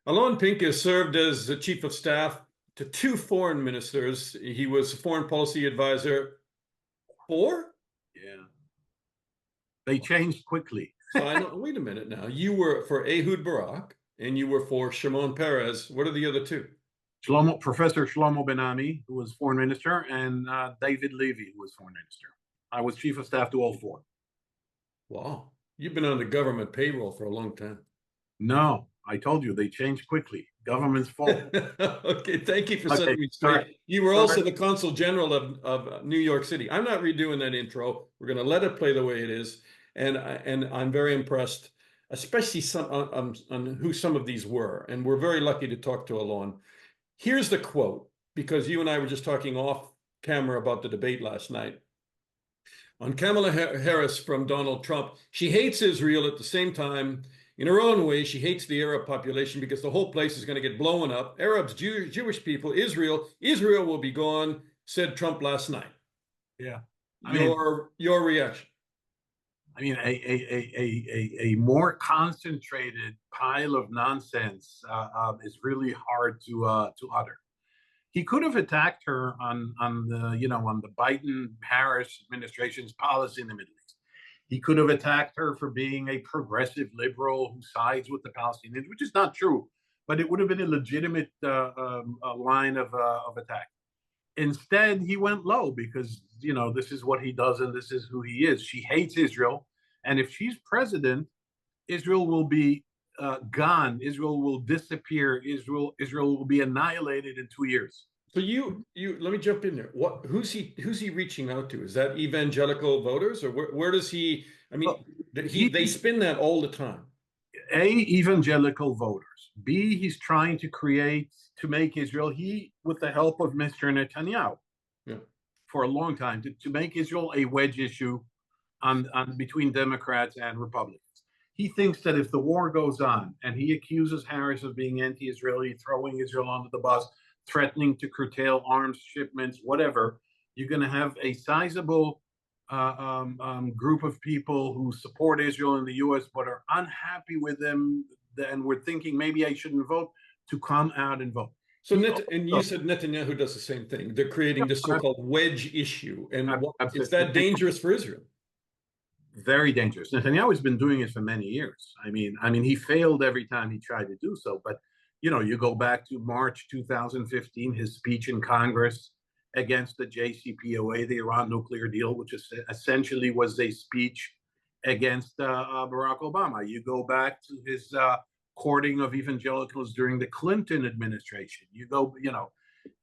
Alon Pinkas served as the chief of staff to two foreign ministers. He was foreign policy advisor for. Yeah. They changed quickly. So I know, wait a minute now. You were for Ehud Barak and you were for Shimon Peres. What are the other two? Professor Shlomo Ben-Ami, who was foreign minister, and David Levy, who was foreign minister. I was chief of staff to all four. Wow. You've been on the government payroll for a long time. No, I told you they changed quickly. Government's fault. Okay, thank you for Okay, setting me straight. sorry. You were Sorry. also the consul general of New York City. I'm not redoing that intro. We're going to let it play the way it is, and I'm very impressed, especially on who some of these were. And we're very lucky to talk to Alon. Here's the quote, because you and I were just talking off camera about the debate last night. On Kamala Harris from Donald Trump, she hates Israel at the same time. In her own way, she hates the Arab population because the whole place is going to get blown up. Arabs, Jewish people, Israel will be gone, said Trump last night. Yeah. Your reaction? I mean, a more concentrated pile of nonsense is really hard to utter. He could have attacked her on the Biden-Harris administration's policy in the Middle East. He could have attacked her for being a progressive liberal who sides with the Palestinians, which is not true, but it would have been a legitimate line of attack. Instead, he went low because, this is what he does and this is who he is. She hates Israel. And if she's president, Israel will be gone. Israel will disappear. Israel will be annihilated in 2 years. So you let me jump in there. Who's he reaching out to? Is that evangelical voters, or where does he? I mean, they spin that all the time. A, evangelical voters. B, he's trying to make Israel, with the help of Mr. Netanyahu, for a long time, to make Israel a wedge issue on between Democrats and Republicans. He thinks that if the war goes on, and he accuses Harris of being anti-Israeli, throwing Israel under the bus, threatening to curtail arms shipments, whatever, you're going to have a sizable group of people who support Israel in the U.S. but are unhappy with them, and we're thinking maybe I shouldn't vote, to come out and vote. So you said Netanyahu does the same thing. They're creating this so-called wedge issue, and is that dangerous for Israel? Very dangerous. Netanyahu has been doing it for many years. I mean, he failed every time he tried to do so. But you go back to March 2015, his speech in Congress against the JCPOA, the Iran nuclear deal, which essentially was a speech against Barack Obama. You go back to his courting of evangelicals during the Clinton administration.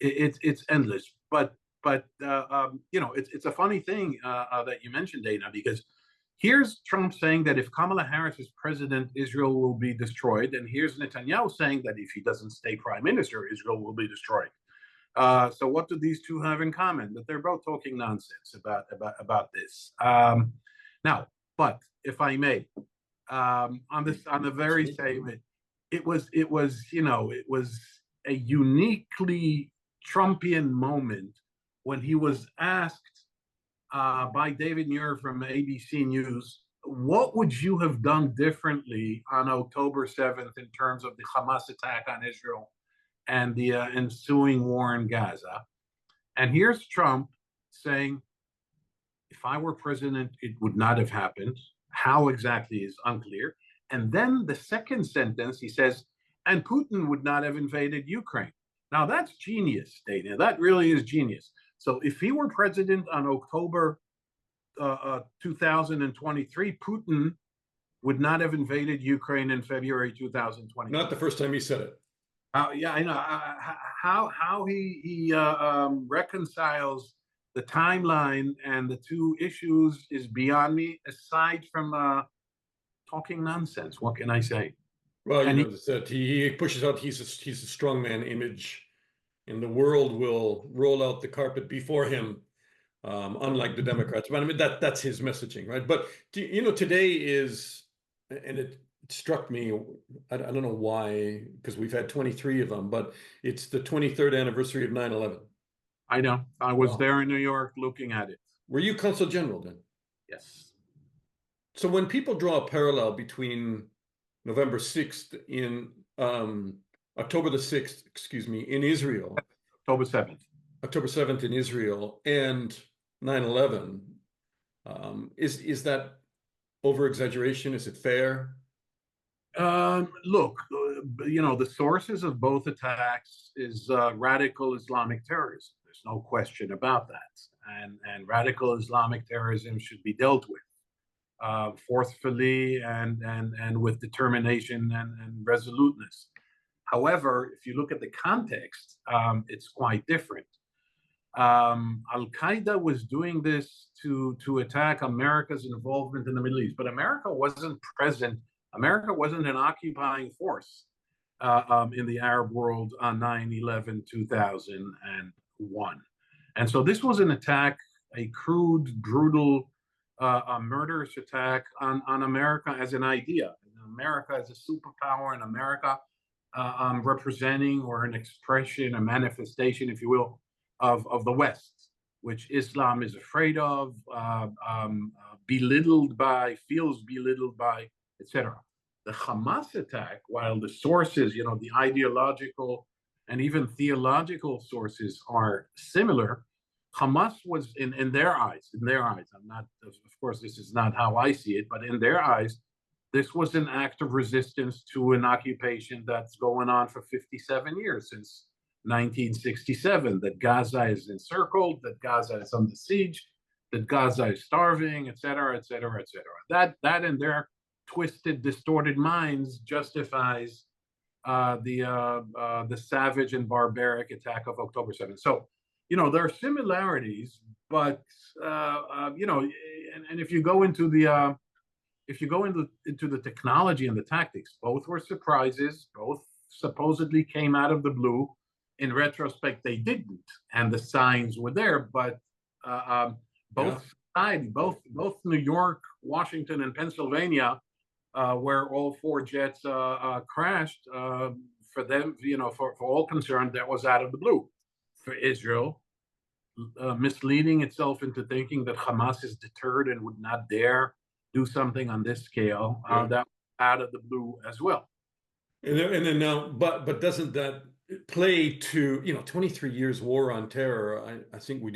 It's endless. But it's a funny thing that you mentioned, Dana, because here's Trump saying that if Kamala Harris is president, Israel will be destroyed. And here's Netanyahu saying that if he doesn't stay prime minister, Israel will be destroyed. So what do these two have in common? That they're both talking nonsense about this. Now, but if I may, on the very same, it was a uniquely Trumpian moment when he was asked by David Muir from ABC News, what would you have done differently on October 7th in terms of the Hamas attack on Israel and the ensuing war in Gaza? And here's Trump saying, if I were president, it would not have happened. How exactly is unclear. And then the second sentence, he says, and Putin would not have invaded Ukraine. Now, that's genius, Dana. That really is genius. So if he were president on October 2023, Putin would not have invaded Ukraine in February 2020. Not the first time he said it. Yeah, I know. How he reconciles the timeline and the two issues is beyond me, aside from talking nonsense. What can I say? Well, he pushes out he's a strongman image, and the world will roll out the carpet before him, unlike the Democrats. But I mean, that's his messaging, right? But today is, and it struck me, I don't know why, because we've had 23 of them, but it's the 23rd anniversary of 9/11. I know. I was there in New York looking at it. Were you consul general then? Yes. So when people draw a parallel between November 6th in October the 6th, excuse me, in Israel, October 7th. October 7th in Israel, and 9/11. Is that over exaggeration? Is it fair? Look, the sources of both attacks is radical Islamic terrorism. There's no question about that. And radical Islamic terrorism should be dealt with forcefully and with determination and resoluteness. However, if you look at the context, it's quite different. Al Qaeda was doing this to attack America's involvement in the Middle East, but America wasn't present. America wasn't an occupying force in the Arab world on 9/11, 2001. And so this was an attack, a crude, brutal, a murderous attack on America as an idea, America as a superpower, and America representing or an expression, a manifestation, if you will, of the West, which Islam is afraid of, belittled by, feels belittled by, etc. The Hamas attack, while the sources, the ideological and even theological sources are similar, Hamas was in their eyes, I'm not, of course, this is not how I see it, but in their eyes, this was an act of resistance to an occupation that's going on for 57 years, since 1967, that Gaza is encircled, that Gaza is under siege, that Gaza is starving, et cetera, et cetera, et cetera. That in their twisted, distorted minds justifies the savage and barbaric attack of October 7th. So, there are similarities, but and if you go into the into the technology and the tactics, both were surprises. Both supposedly came out of the blue. In retrospect, they didn't, and the signs were there. But both sides, both New York, Washington, and Pennsylvania, where all four jets crashed, for them, for all concerned, that was out of the blue. For Israel, misleading itself into thinking that Hamas is deterred and would not dare do something on this scale, that was out of the blue as well. And then now, but doesn't that play to 23 years war on terror? I think we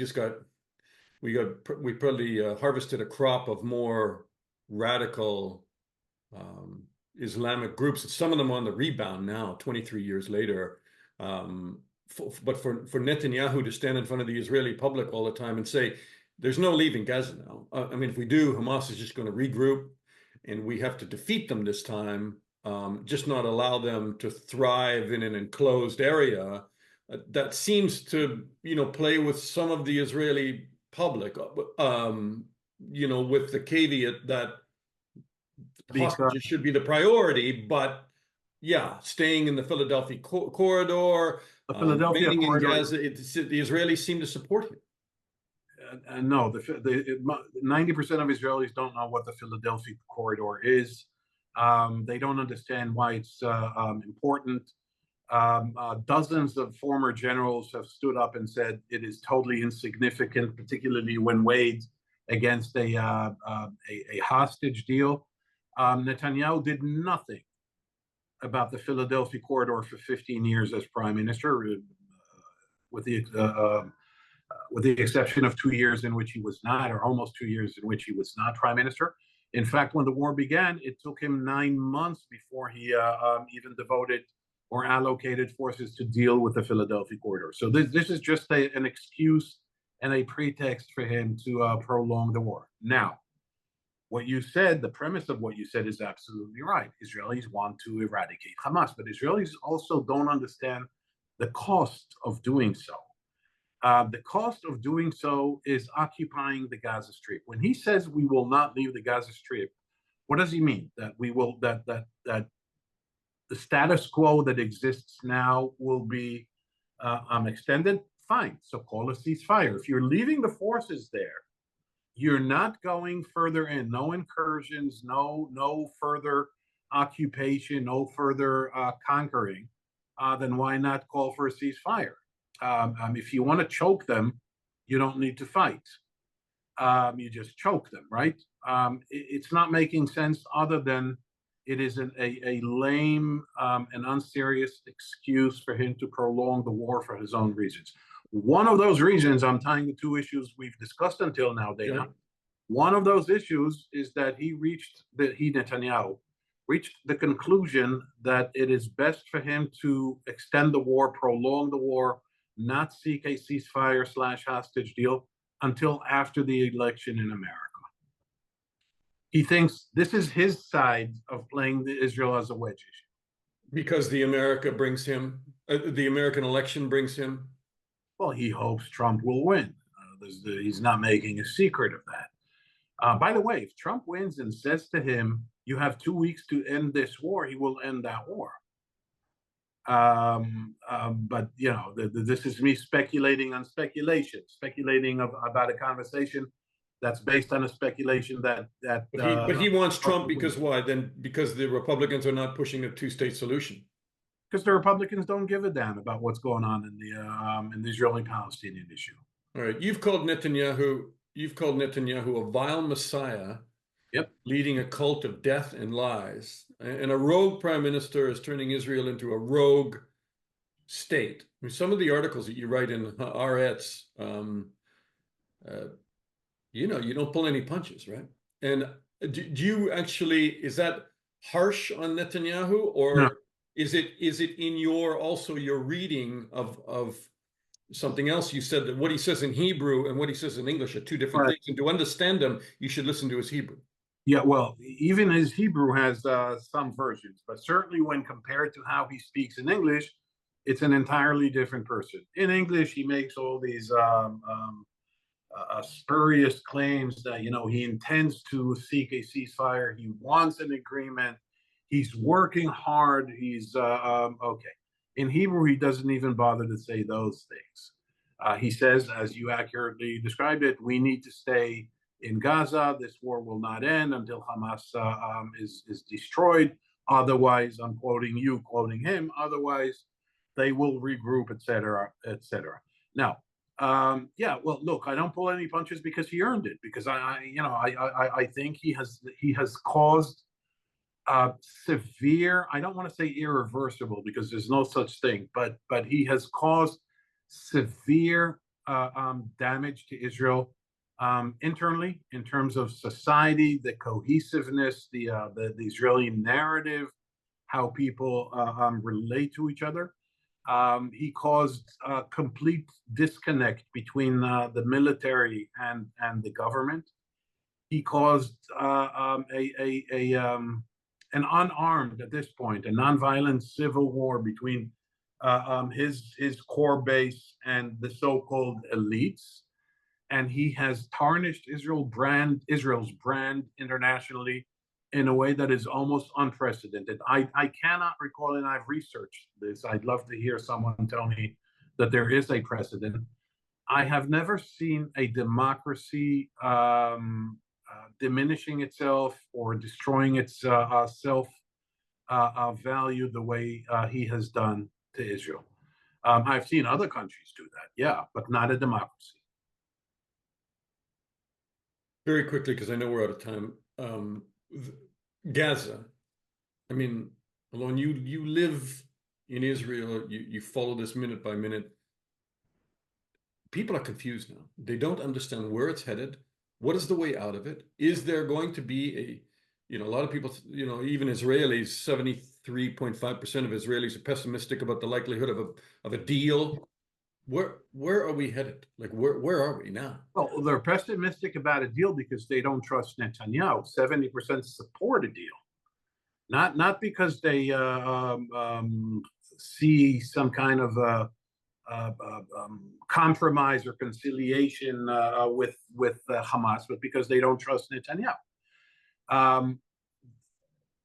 probably harvested a crop of more radical Islamic groups. Some of them on the rebound now, 23 years later. But for Netanyahu to stand in front of the Israeli public all the time and say, there's no leaving Gaza now. I mean, if we do, Hamas is just going to regroup and we have to defeat them this time, just not allow them to thrive in an enclosed area. That seems to, play with some of the Israeli public, with the caveat that hostages should be the priority, but yeah, staying in the Philadelphia corridor, remaining in Gaza, the Israelis seem to support him. No, 90% of Israelis don't know what the Philadelphia corridor is. They don't understand why it's important. Dozens of former generals have stood up and said it is totally insignificant, particularly when weighed against a hostage deal. Netanyahu did nothing about the Philadelphia corridor for 15 years as prime minister, with the exception of 2 years in which he was not, or almost 2 years in which he was not prime minister. In fact, when the war began, it took him 9 months before he even devoted or allocated forces to deal with the Philadelphia corridor. So this is just an excuse and a pretext for him to prolong the war. Now, what you said, the premise of what you said is absolutely right. Israelis want to eradicate Hamas, but Israelis also don't understand the cost of doing so. The cost of doing so is occupying the Gaza Strip. When he says we will not leave the Gaza Strip, what does he mean? That we will that the status quo that exists now will be extended? Fine. So call a ceasefire. If you're leaving the forces there, you're not going further in. No incursions, no further occupation, no further conquering. Then why not call for a ceasefire? If you want to choke them, you don't need to fight. You just choke them, right? It's not making sense other than it is a lame and unserious excuse for him to prolong the war for his own reasons. One of those reasons, I'm tying the two issues we've discussed until now, Dana. Yeah. One of those issues is that Netanyahu reached the conclusion that it is best for him to extend the war, prolong the war, not seek a ceasefire / hostage deal until after the election in America. He thinks this is his side of playing Israel as a wedge issue. Because the American election brings him. Well, he hopes Trump will win. He's not making a secret of that. By the way, if Trump wins and says to him, "You have 2 weeks to end this war," he will end that war. But this is me speculating on speculation, about a conversation that's based on a speculation that. But he wants Trump because why? Then because the Republicans are not pushing a two-state solution. Because the Republicans don't give a damn about what's going on in the Israeli-Palestinian issue. All right, you've called Netanyahu a vile messiah. Yep. Leading a cult of death and lies, and a rogue prime minister is turning Israel into a rogue state. I mean, some of the articles that you write in Haaretz, you don't pull any punches, right? And do you actually, is that harsh on Netanyahu, or no. is it in your reading of something else? You said that what he says in Hebrew and what he says in English are two different things, and to understand them, you should listen to his Hebrew. Yeah, well, even his Hebrew has some versions, but certainly when compared to how he speaks in English, it's an entirely different person. In English, he makes all these spurious claims that, he intends to seek a ceasefire. He wants an agreement. He's working hard. He's okay. In Hebrew, he doesn't even bother to say those things. He says, as you accurately described it, we need to stay in Gaza. This war will not end until Hamas is destroyed. Otherwise, I'm quoting you, quoting him. Otherwise, they will regroup, etc., etc. Now, well, look, I don't pull any punches because he earned it. Because I think he has caused severe. I don't want to say irreversible because there's no such thing, but he has caused severe damage to Israel. Internally, in terms of society, the cohesiveness, the Israeli narrative, how people relate to each other. He caused a complete disconnect between the military and the government. He caused an unarmed, at this point, a nonviolent civil war between his core base and the so-called elites. And he has tarnished Israel's brand internationally in a way that is almost unprecedented. I cannot recall, and I've researched this. I'd love to hear someone tell me that there is a precedent. I have never seen a democracy diminishing itself or destroying its self value the way he has done to Israel. I've seen other countries do that, yeah, but not a democracy. Very quickly, because I know we're out of time. Gaza. I mean, Alon, you live in Israel. You follow this minute by minute. People are confused now. They don't understand where it's headed. What is the way out of it? Is there going to be a lot of people, even Israelis, 73.5% of Israelis are pessimistic about the likelihood of a deal. Where are we headed? Like, where are we now? Well, they're pessimistic about a deal because they don't trust Netanyahu. 70% support a deal, not because they see some kind of compromise or conciliation with Hamas, but because they don't trust Netanyahu.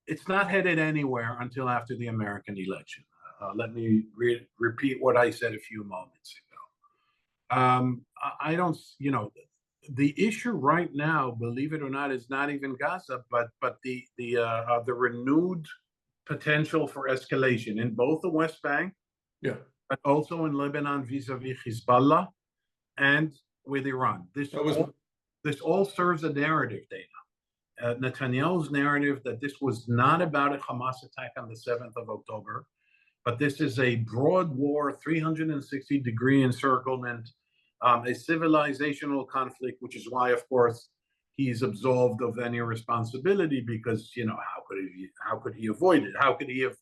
It's not headed anywhere until after the American election. Let me repeat what I said a few moments ago. I don't, the issue right now, believe it or not, is not even Gaza, but the renewed potential for escalation in both the West Bank, yeah, but also in Lebanon vis-a-vis Hezbollah and with Iran. This all serves a narrative, Dana. Netanyahu's narrative that this was not about a Hamas attack on the 7th of October, but this is a broad war, 360-degree encirclement, a civilizational conflict, which is why, of course, he's absolved of any responsibility because, how could he avoid it? How could he have,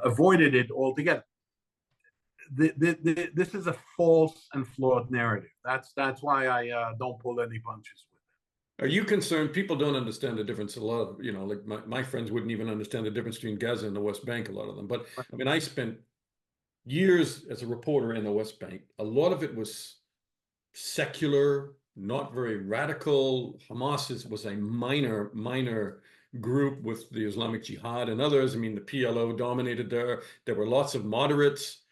avoided it altogether? This is a false and flawed narrative. That's why I don't pull any punches with it. Are you concerned? People don't understand the difference. A lot of, like my friends wouldn't even understand the difference between Gaza and the West Bank, a lot of them. But I mean, I spent years as a reporter in the West Bank. A lot of it was secular, not very radical. Hamas was a minor group with the Islamic Jihad and others. I mean, the PLO dominated there. There were lots of moderates.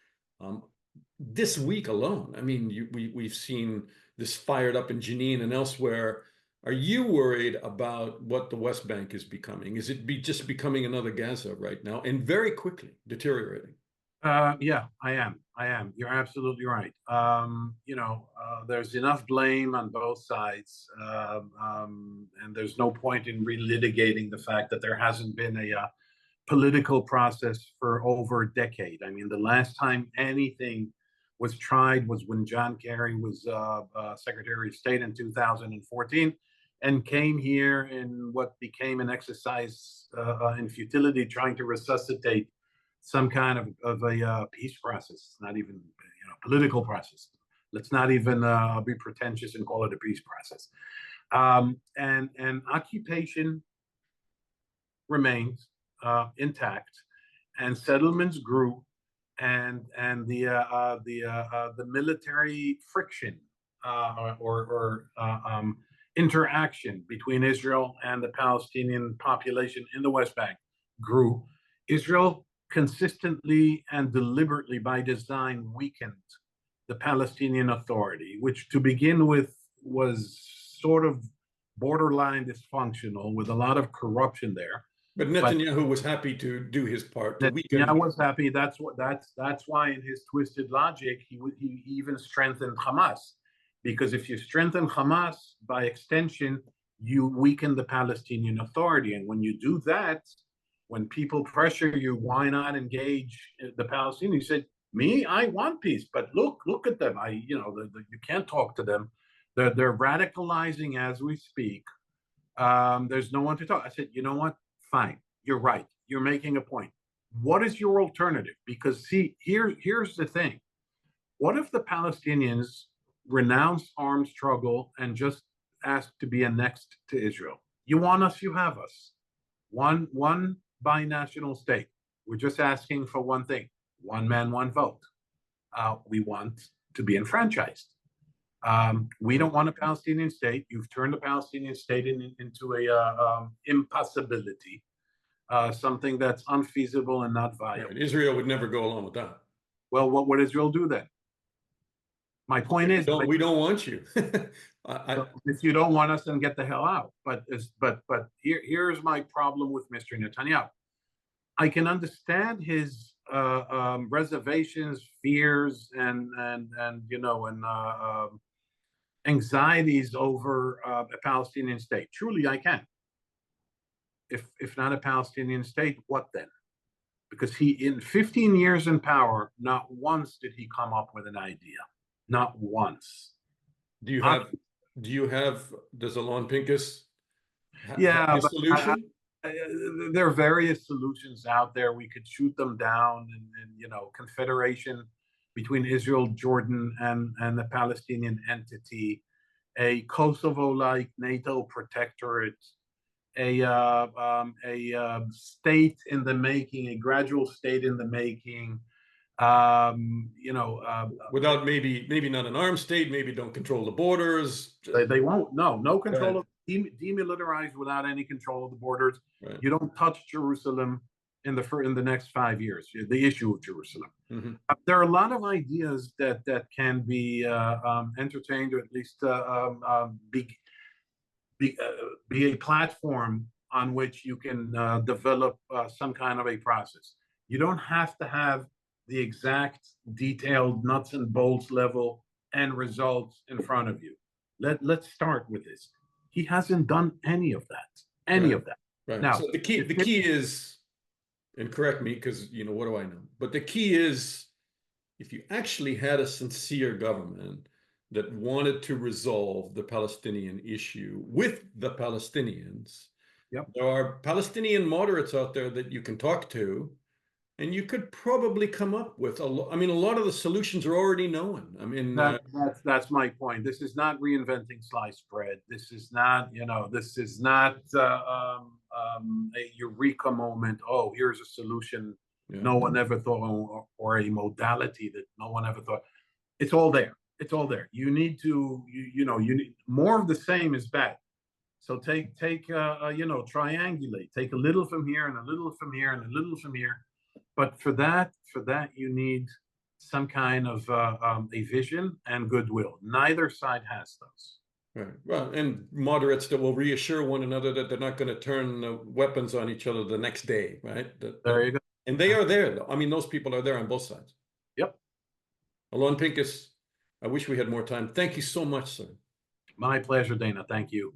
This week alone, I mean, we've seen this fired up in Jenin and elsewhere. Are you worried about what the West Bank is becoming? Is it just becoming another Gaza right now and very quickly deteriorating? Yeah, I am. You're absolutely right. There's enough blame on both sides, and there's no point in relitigating the fact that there hasn't been a political process for over a decade. I mean, the last time anything was tried was when John Kerry was Secretary of State in 2014 and came here in what became an exercise in futility, trying to resuscitate some kind of a peace process, not even political process. Let's not even be pretentious and call it a peace process. And occupation remains intact, and settlements grew, and the military friction or interaction between Israel and the Palestinian population in the West Bank grew. Israel consistently and deliberately, by design, weakened the Palestinian Authority, which to begin with was sort of borderline dysfunctional with a lot of corruption there. But Netanyahu was happy to do his part to weaken. Netanyahu was happy. That's why, in his twisted logic, he even strengthened Hamas, because if you strengthen Hamas, by extension, you weaken the Palestinian Authority, and when you do that, when people pressure you, why not engage the Palestinians? You said, me, I want peace, but look at them. You can't talk to them. They're radicalizing as we speak. There's no one to talk. I said, you know what? Fine, you're right. You're making a point. What is your alternative? Because see, here's the thing. What if the Palestinians renounce armed struggle and just ask to be annexed to Israel? You want us, you have us. One binational state. We're just asking for one thing: one man, one vote. We want to be enfranchised. We don't want a Palestinian state. You've turned the Palestinian state into a impossibility, something that's unfeasible and not viable. Right. Israel would never go along with that. Well, what would Israel do then? My point is, we don't want you. If you don't want us, then get the hell out. But here's my problem with Mr. Netanyahu. I can understand his reservations, fears, and anxieties over a Palestinian state. Truly, I can. If not a Palestinian state, what then? Because in 15 years in power, not once did he come up with an idea. Not once. Does Alon Pinkas have a solution? There are various solutions out there. We could shoot them down, and confederation between Israel, Jordan, and the Palestinian entity, a Kosovo-like NATO protectorate, a state in the making, a gradual state in the making. Without maybe not an armed state, maybe don't control the borders. They won't. No control of demilitarized without any control of the borders. Right. You don't touch Jerusalem in the next 5 years. The issue of Jerusalem. Mm-hmm. There are a lot of ideas that can be entertained, or at least be a platform on which you can develop some kind of a process. You don't have to have the exact detailed nuts and bolts level end results in front of you. Let's start with this. He hasn't done any of that. Any Right. of that. Right. Now, So the key is, and correct me because what do I know? But the key is, if you actually had a sincere government that wanted to resolve the Palestinian issue with the Palestinians, yep. there are Palestinian moderates out there that you can talk to, and you could probably come up with I mean, a lot of the solutions are already known. I mean, That's my point. This is not reinventing sliced bread. This is not, this is not a eureka moment. Oh, here's a solution yeah, no one ever thought, or a modality that no one ever thought. It's all there. It's all there. You need to, you need more of the same is bad. So triangulate. Take a little from here and a little from here and a little from here. But for that, you need some kind of a vision and goodwill. Neither side has those. right. Well, and moderates that will reassure one another that they're not going to turn weapons on each other the next day, right? There you go. And they are there, though. I mean, those people are there on both sides. Yep. Alon, Pinkas, I wish we had more time. Thank you so much, sir. My pleasure, Dana. Thank you.